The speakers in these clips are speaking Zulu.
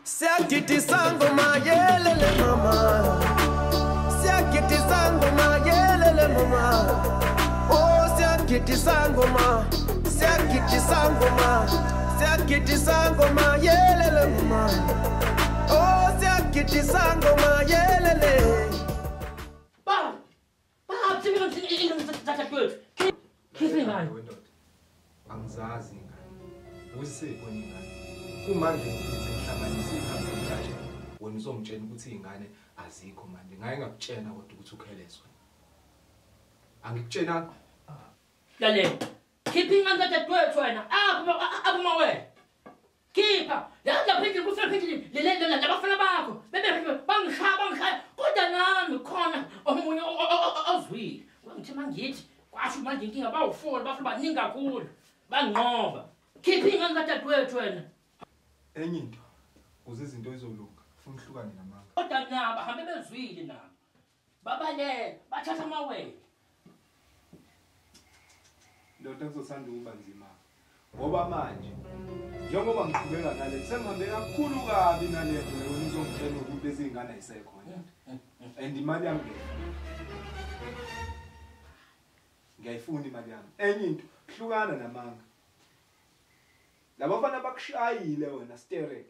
Siakiti sango mayelele mama, siakiti sango mayelele mama, oh siakiti sango ma, siakiti sango ma, siakiti sango mayelele mama, oh siakiti sango mayelele. Baba, sibilo thatha kwethu. Khipha ingane. Angizazi ingane. Usipho ingane. Kumanje ngithi ngihlanganisa ikhanda nje wena uzomtshela ukuthi izingane azikho manje ngaye ngakutshena kodwa ukuthi ukhelezwe angikutshena Lalela khipha ingane thatha kwethu wena abuma wena khipha yadla phindile kusela phindile lelele labafana bakho bebe bangishaya kodwa nami khona omunye ozwile ngithi mangithi kwasho manje inkinga bawufona bafuna baningi kakhulu banqoba khipha ingane thatha kwethu wena enye into kuze izinto izolunga ufuna uhlukane namanga kodwa nabo hambe bezwile nabo babalele bathatha amawele ndoda kuzothanda ukuba nzima ngoba manje njengoba ngiqhubeka nale sengihambe kakhulu kabi nalento wena uzongitshela ukuthi lezi izingane ayisekhona and imali yami ngiyayifuna imali yami enye into hlukana namanga labafana bakushayile wena sterek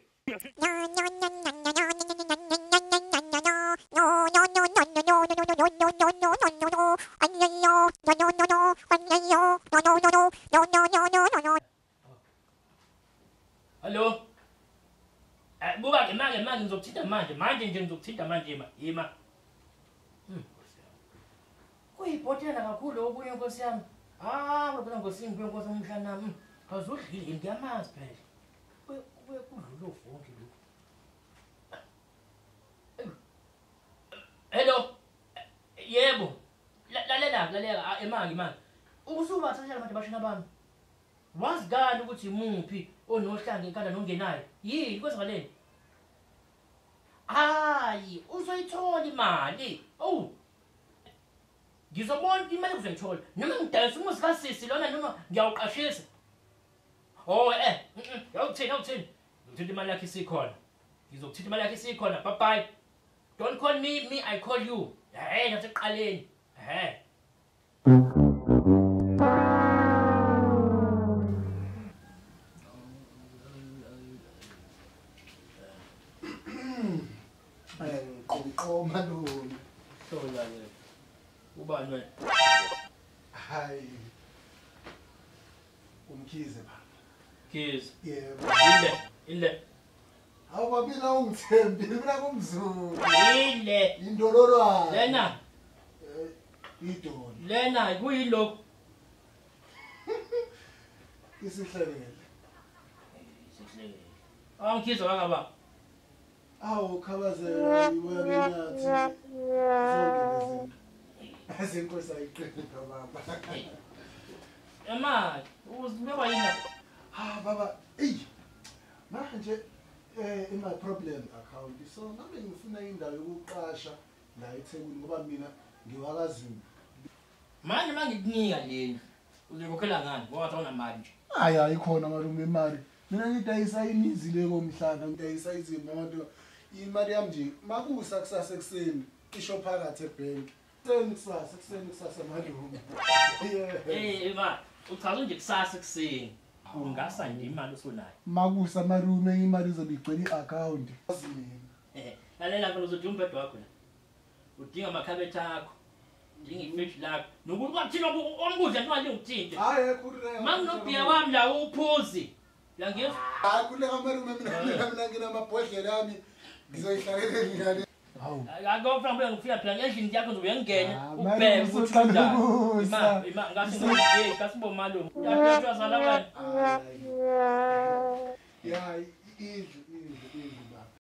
Hello buba manje ngizokuthinta manje nje ngizokuthinta manje yima kuyibhotela kakhulu okunye Nkosi yami ngoba Nkosi Nkosi umhlana nami Awuzudlile ngiyamazi phela. Kudlula uvonke lokho. Hello. Yebo. Lalela imali. Ukusuka thatha manje bashina bami. Wazi gani ukuthi imuphi onohlanga enkanda nongenayo? Yini kwenza ngaleni? Hayi, uzoyithola imali. Oh. Ngizobona imali uzoyithola. Noma ngidayisa umuzi kaSisi lona noma ngiyawuqashisa. Oh awuthini ngithinta imali yakhe isikhona ngizokuthinta imali yakhe isikhona bye bye don't call me I call you naseqaleni Qoma lo sola ke ubani wena hayi umkhize baba Kids. yebo ile awubabina ungithembi mina kumzulu ile indololwana lena idolo lena kuyilokho isihlekele Angikhiza wakaba awu khabazela iwebenathi zonke lezi azinkosi ayiqinile baba Emali uzibekwa yini baba manje my problem account so ngabe ngifuna indawo yokuqasha la eThekwini ngoba mina ngiwakaZulu manje mangikunika leni uzokhokhela ngani ngoba awuna mali nje hayi ayikhona malume imali mina ngidayisa imizi le komhlanga ngidayisa izimoto imali yami nje makusa kusasa ekseni isho phakathi ebank ekseni kusasa malume ma uchaza nje kusasa kuseni ungasa nje imali usonayo makusa malume imali izobe igcwele iaccount lalela phela uzodinga umbhedo wakho la udinga amakhabethe akho udinga ifridge lakho nokuthi kwathina omkudla ntimali ngithinte hayi ekhululeka manginobhiya wami la uphuzi la ngiyezwa hayi khululeka malume mina nginamabhodlela yami ngizoyihlakelela ngiyale akho mhlawumbe ngifika phela ngendlini yakho ngizobe ngingena ubheke ukuthi unjani ima ngase ngasibo malume uyaphetha sala wena ya idlu